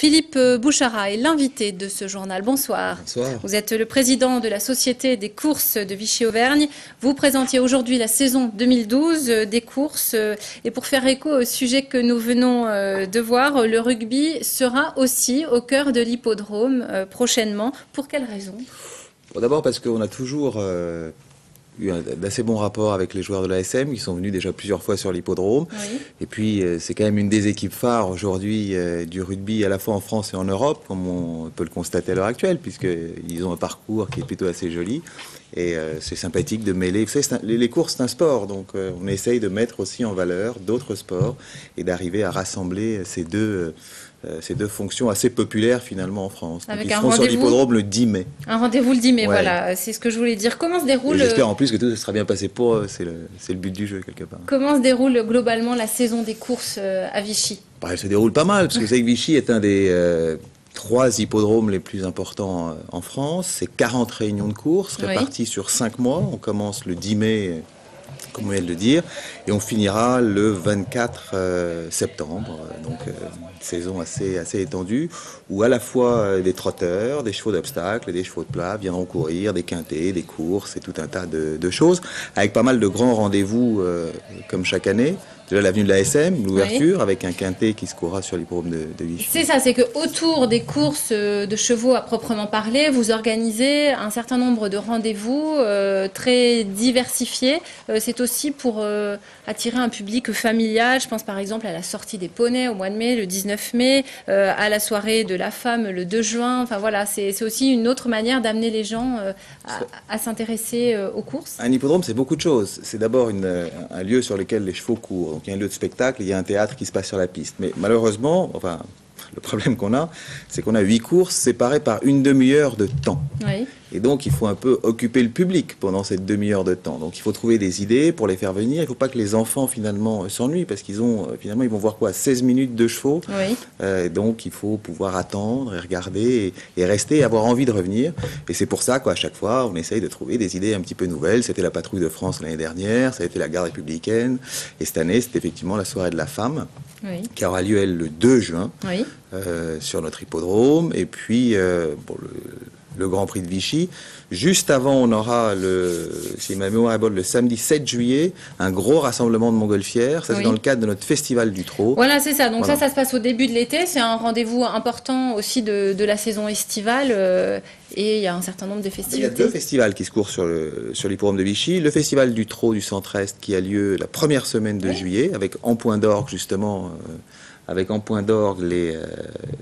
Philippe Bouchara est l'invité de ce journal. Bonsoir. Bonsoir. Vous êtes le président de la Société des courses de Vichy-Auvergne. Vous présentiez aujourd'hui la saison 2012 des courses. Et pour faire écho au sujet que nous venons de voir, le rugby sera aussi au cœur de l'hippodrome prochainement. Pour quelle raison? Bon, d'abord parce qu'on a toujours eu d'assez bons rapports avec les joueurs de l'ASM qui sont venus déjà plusieurs fois sur l'hippodrome. Oui. Et puis c'est quand même une des équipes phares aujourd'hui du rugby à la fois en France et en Europe, comme on peut le constater à l'heure actuelle, puisqu'ils ont un parcours qui est plutôt assez joli. Et c'est sympathique de mêler. Vous savez, les courses, c'est un sport, donc on essaye de mettre aussi en valeur d'autres sports et d'arriver à rassembler ces deux fonctions assez populaires finalement en France. Avec donc, ils un seront sur rendez-vous l'hippodrome le 10 mai. Un rendez-vous le 10 mai, Ouais. voilà. C'est ce que je voulais dire. Comment se Et déroule... j'espère en plus que tout se sera bien passé pour eux. C'est le but du jeu, quelque part. Comment se déroule globalement la saison des courses à Vichy? Bah, elle se déroule pas mal, parce que vous savez que Vichy est un des 3 hippodromes les plus importants en France. C'est 40 réunions de courses Oui. réparties sur 5 mois. On commence le 10 mai, comme on vient de le dire, et on finira le 24 septembre. Donc une saison assez étendue, où à la fois des trotteurs, des chevaux d'obstacles et des chevaux de plat viendront courir, des quintets, des courses et tout un tas de choses, avec pas mal de grands rendez-vous comme chaque année. Déjà l'avenue de l'ASM, l'ouverture, Oui. avec un quintet qui se courra sur l'hippodrome de Vichy. C'est ça, c'est que autour des courses de chevaux à proprement parler, vous organisez un certain nombre de rendez-vous très diversifiés. C'est aussi pour attirer un public familial. Je pense par exemple à la sortie des poneys au mois de mai, le 19 mai, à la soirée de la femme le 2 juin. Enfin voilà, c'est aussi une autre manière d'amener les gens à s'intéresser aux courses. Un hippodrome, c'est beaucoup de choses. C'est d'abord un lieu sur lequel les chevaux courent. Donc il y a un lieu de spectacle, il y a un théâtre qui se passe sur la piste. Mais malheureusement, enfin, le problème qu'on a, c'est qu'on a 8 courses séparées par une demi-heure de temps. Oui. Et donc, il faut un peu occuper le public pendant cette demi-heure de temps. Donc, il faut trouver des idées pour les faire venir. Il ne faut pas que les enfants, finalement, s'ennuient, parce qu'ils vont voir quoi, 16 minutes de chevaux. Oui. Donc, il faut pouvoir attendre et regarder et rester et avoir envie de revenir. Et c'est pour ça qu'à chaque fois, on essaye de trouver des idées un petit peu nouvelles. C'était la patrouille de France l'année dernière, ça a été la garde républicaine. Et cette année, c'est effectivement la soirée de la femme, Oui. qui aura lieu, elle, le 2 juin, Oui. sur notre hippodrome. Et puis, le Grand Prix de Vichy. Juste avant, on aura, si ma mémoire est bonne, le samedi 7 juillet, un gros rassemblement de montgolfières. Ça, Oui. c'est dans le cadre de notre festival du trot. Voilà, c'est ça. Donc Voilà. ça se passe au début de l'été. C'est un rendez-vous important aussi de la saison estivale. Et il y a un certain nombre de Il y a festivités. 2 festivals qui se courent sur l'hippodrome de Vichy. Le festival du trot du Centre-Est qui a lieu la première semaine de juillet, avec en point d'orgue, justement... avec en point d'orgue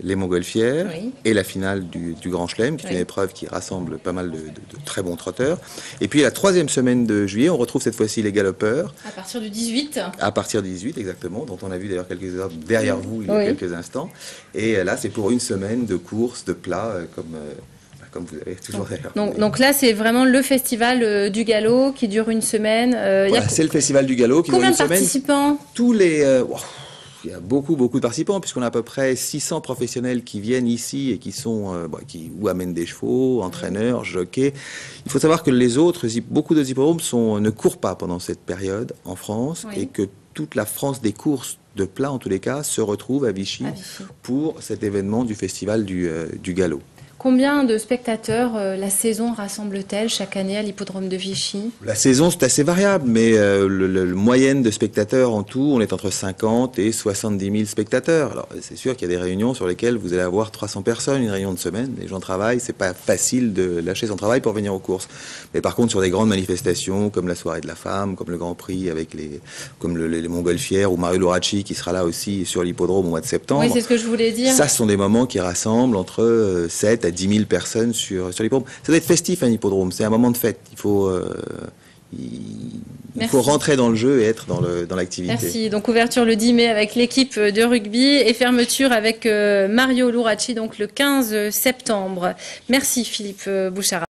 les montgolfières, Oui. et la finale du Grand Chelem, qui est Oui. une épreuve qui rassemble pas mal de très bons trotteurs. Et puis la 3e semaine de juillet, on retrouve cette fois-ci les galopeurs, À partir du 18. à partir du 18 exactement, dont on a vu d'ailleurs quelques heures derrière vous il y a Oui. quelques instants. Et là, c'est pour une semaine de courses, de plats, comme vous avez toujours d'ailleurs. Donc là, c'est vraiment le festival du galop qui dure une semaine. Voilà, c'est le festival du galop qui dure Combien une de semaine. participants? Tous les... il y a beaucoup de participants, puisqu'on a à peu près 600 professionnels qui viennent ici et qui sont, ou amènent des chevaux, entraîneurs, jockeys. Il faut savoir que beaucoup d'autres hippodromes ne courent pas pendant cette période en France, Oui. et que toute la France des courses de plat, en tous les cas, se retrouve à Vichy, pour cet événement du festival du galop. Combien de spectateurs la saison rassemble-t-elle chaque année à l'hippodrome de Vichy? La saison, c'est assez variable, mais le moyenne de spectateurs en tout, on est entre 50 et 70 000 spectateurs. Alors, c'est sûr qu'il y a des réunions sur lesquelles vous allez avoir 300 personnes, une réunion de semaine, les gens travaillent, c'est pas facile de lâcher son travail pour venir aux courses. Mais par contre, sur des grandes manifestations, comme la soirée de la femme, comme le Grand Prix, avec comme les montgolfières, ou Mario Luracci, qui sera là aussi sur l'hippodrome au mois de septembre. Oui, c'est ce que je voulais dire. Ça, ce sont des moments qui rassemblent entre 7 à 10 000 personnes sur l'hippodrome. Ça doit être festif, un hippodrome. C'est un moment de fête. Il faut rentrer dans le jeu et être dans l'activité. Merci. Donc ouverture le 10 mai avec l'équipe de rugby et fermeture avec Mario Luracci donc le 15 septembre. Merci Philippe Bouchara.